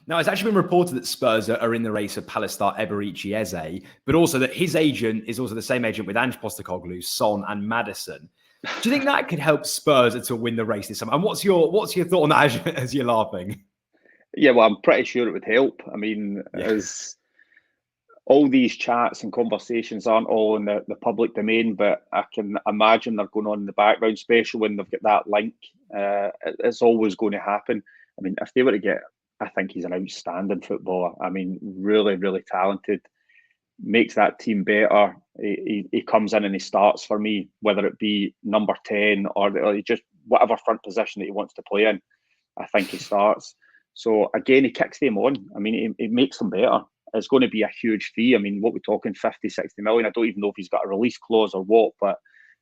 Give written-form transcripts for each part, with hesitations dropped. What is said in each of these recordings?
Now, it's actually been reported that Spurs are in the race for Palistar Eberici Eze, but also that his agent is also the same agent with Ange Postecoglou, Son and Maddison. Do you think that could help Spurs to win the race this summer? And what's your thought on that as you're laughing? Yeah, well, I'm pretty sure it would help. I mean, as all these chats and conversations aren't all in the public domain, but I can imagine they're going on in the background, especially when they've got that link. It's always going to happen. I mean, if they were to get, I think he's an outstanding footballer. I mean, really, really talented. Makes that team better. He comes in and he starts for me, whether it be number 10 or just whatever front position that he wants to play in. I think he starts. So again, he kicks them on. I mean, it makes them better. It's going to be a huge fee. I mean, what we're talking, 50, 60 million. I don't even know if he's got a release clause or what, but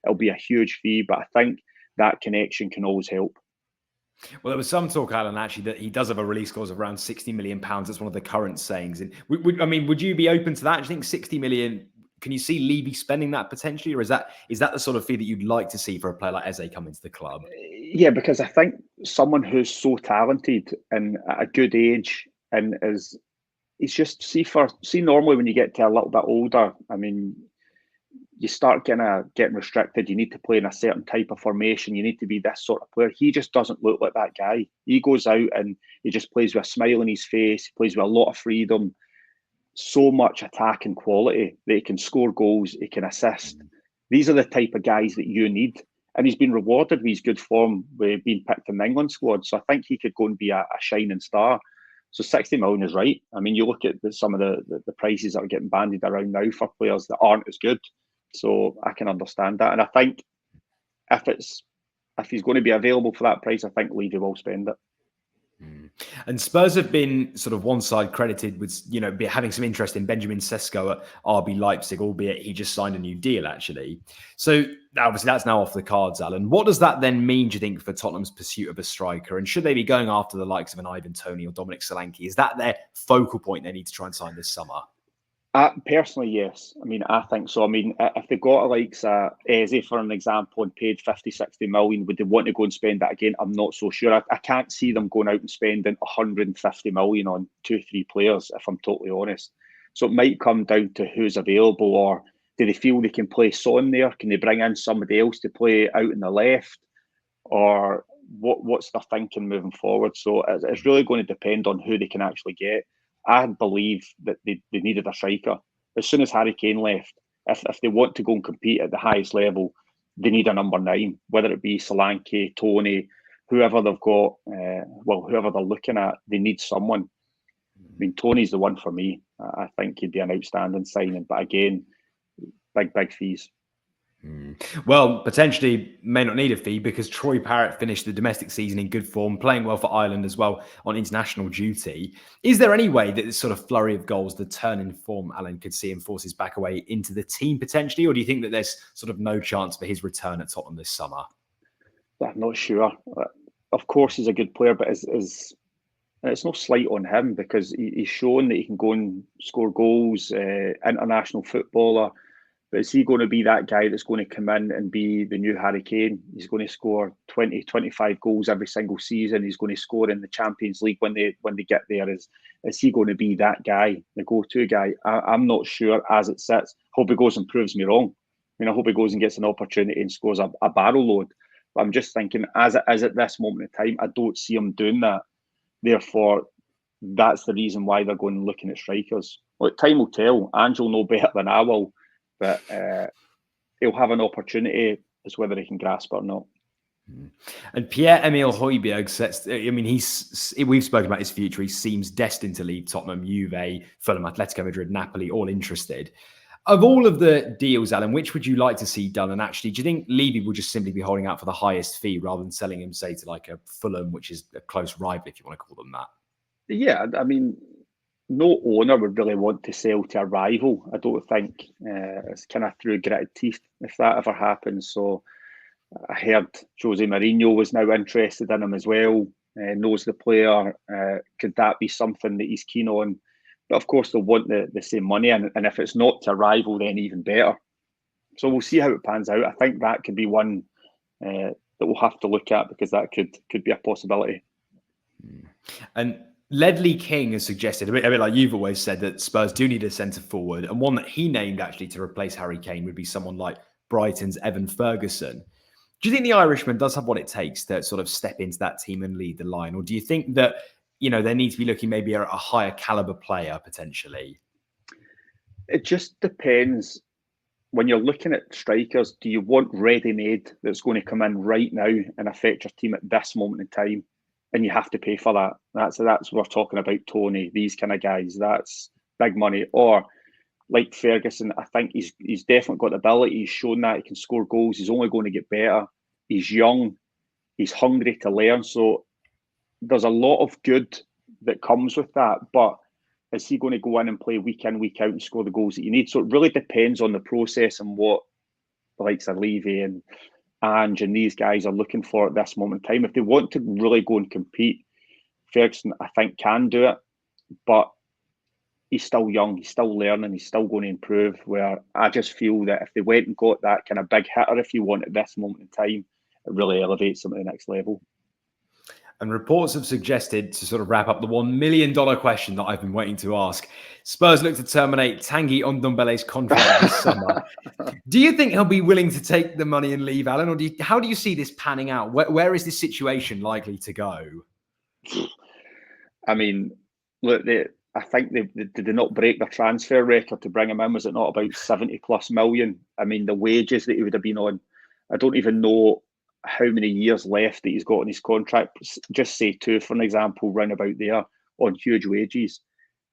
it'll be a huge fee. But I think that connection can always help. Well, there was some talk, Alan, actually, that he does have a release clause of around £60 million. That's one of the current sayings. And would you be open to that? Do you think 60 million? Can you see Levy spending that potentially, or is that the sort of fee that you'd like to see for a player like Eze come into the club? Yeah, because I think someone who's so talented and at a good age and he's just see normally when you get to a little bit older, I mean, you start getting restricted. You need to play in a certain type of formation. You need to be this sort of player. He just doesn't look like that guy. He goes out and he just plays with a smile on his face. He plays with a lot of freedom. So much attacking quality that he can score goals, he can assist. These are the type of guys that you need. And he's been rewarded with his good form with being picked in the England squad. So I think he could go and be a shining star. So 60 million is right. I mean, you look at some of the prices that are getting bandied around now for players that aren't as good. So I can understand that. And I think if he's going to be available for that price, I think Levy will spend it. And Spurs have been sort of one side credited with, having some interest in Benjamin Sesko at RB Leipzig, albeit he just signed a new deal, actually. So obviously that's now off the cards, Alan. What does that then mean, do you think, for Tottenham's pursuit of a striker? And should they be going after the likes of an Ivan Toney or Dominic Solanke? Is that their focal point they need to try and sign this summer? Personally, yes. I mean, I think so. I mean, if they got like Eze, for an example, and paid 50, 60 million, would they want to go and spend that again? I'm not so sure. I can't see them going out and spending 150 million on 2-3 players, if I'm totally honest. So it might come down to who's available, or do they feel they can play Son there? Can they bring in somebody else to play out in the left? Or what's their thinking moving forward? So it's really going to depend on who they can actually get. I believe that they needed a striker. As soon as Harry Kane left, if they want to go and compete at the highest level, they need a number 9, whether it be Solanke, Toney, whoever they've got, whoever they're looking at, they need someone. I mean, Toney's the one for me. I think he'd be an outstanding signing, but again, big fees. Well, potentially may not need a fee because Troy Parrott finished the domestic season in good form, playing well for Ireland as well on international duty. Is there any way that this sort of flurry of goals, the turn in form, Alan, could see him force his back away into the team potentially? Or do you think that there's sort of no chance for his return at Tottenham this summer? I'm not sure. Of course, he's a good player, but it's no slight on him because he's shown that he can go and score goals, international footballer. But is he going to be that guy that's going to come in and be the new Harry Kane? He's going to score 20, 25 goals every single season. He's going to score in the Champions League when they get there. Is he going to be that guy, the go-to guy? I'm not sure as it sits. Hope he goes and proves me wrong. I mean, I hope he goes and gets an opportunity and scores a barrel load. But I'm just thinking, as it is at this moment in time, I don't see him doing that. Therefore, that's the reason why they're going and looking at strikers. Well, time will tell. Ange will know better than I will. But he'll have an opportunity as whether he can grasp it or not. And Pierre-Emile Højbjerg says, I mean, we've spoken about his future. He seems destined to leave Tottenham, Juve, Fulham, Atletico Madrid, Napoli, all interested. Of all of the deals, Alan, which would you like to see done? And actually, do you think Levy will just simply be holding out for the highest fee rather than selling him, say, to like a Fulham, which is a close rival, if you want to call them that? Yeah, I mean, no owner would really want to sell to a rival. I don't think it's kind of through gritted teeth if that ever happens. So I heard Jose Mourinho was now interested in him as well, knows the player. Could that be something that he's keen on? But of course, they'll want the same money. And if it's not to a rival, then even better. So we'll see how it pans out. I think that could be one that we'll have to look at because that could be a possibility. And Ledley King has suggested, a bit like you've always said, that Spurs do need a centre forward, and one that he named actually to replace Harry Kane would be someone like Brighton's Evan Ferguson. Do you think the Irishman does have what it takes to sort of step into that team and lead the line? Or do you think that, they need to be looking maybe at a higher caliber player potentially? It just depends. When you're looking at strikers, do you want ready-made that's going to come in right now and affect your team at this moment in time? And you have to pay for that. That's we're talking about Tony, these kind of guys. That's big money. Or like Ferguson, I think he's definitely got the ability. He's shown that he can score goals. He's only going to get better. He's young. He's hungry to learn. So there's a lot of good that comes with that. But is he going to go in and play week in, week out and score the goals that you need? So it really depends on the process and what the likes of Levy and Ange and these guys are looking for at this moment in time. If they want to really go and compete, Ferguson, I think, can do it. But he's still young, he's still learning, he's still going to improve. Where I just feel that if they went and got that kind of big hitter, if you want, at this moment in time, it really elevates them to the next level. And reports have suggested, to sort of wrap up the $1 million question that I've been waiting to ask, Spurs look to terminate Tanguy Ndombele's contract this summer. Do you think he'll be willing to take the money and leave, Alan? Or how do you see this panning out? Where is this situation likely to go? I mean, look, I think they did not break their transfer record to bring him in. Was it not about 70 plus million? I mean, the wages that he would have been on, I don't even know how many years left that he's got in his contract. Just say 2, for an example, round about there, on huge wages.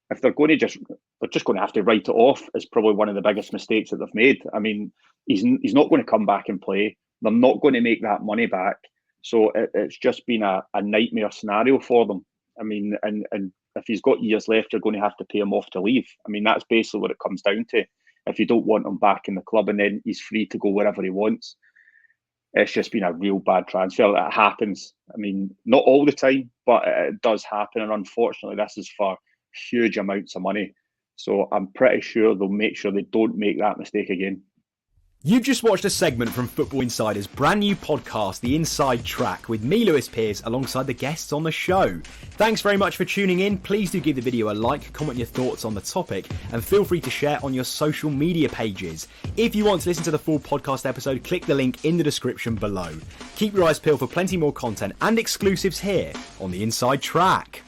If they're just going to have to write it off, is probably one of the biggest mistakes that they've made. I mean, he's not going to come back and play. They're not going to make that money back. So it's just been a nightmare scenario for them. I mean, and if he's got years left, you're going to have to pay him off to leave. I mean, that's basically what it comes down to. If you don't want him back in the club and then he's free to go wherever he wants, it's just been a real bad transfer. It happens. I mean, not all the time, but it does happen. And unfortunately, this is for huge amounts of money. So I'm pretty sure they'll make sure they don't make that mistake again. You've just watched a segment from Football Insider's brand new podcast, The Inside Track, with me, Lewis Pearce, alongside the guests on the show. Thanks very much for tuning in. Please do give the video a like, comment your thoughts on the topic, and feel free to share on your social media pages. If you want to listen to the full podcast episode, click the link in the description below. Keep your eyes peeled for plenty more content and exclusives here on The Inside Track.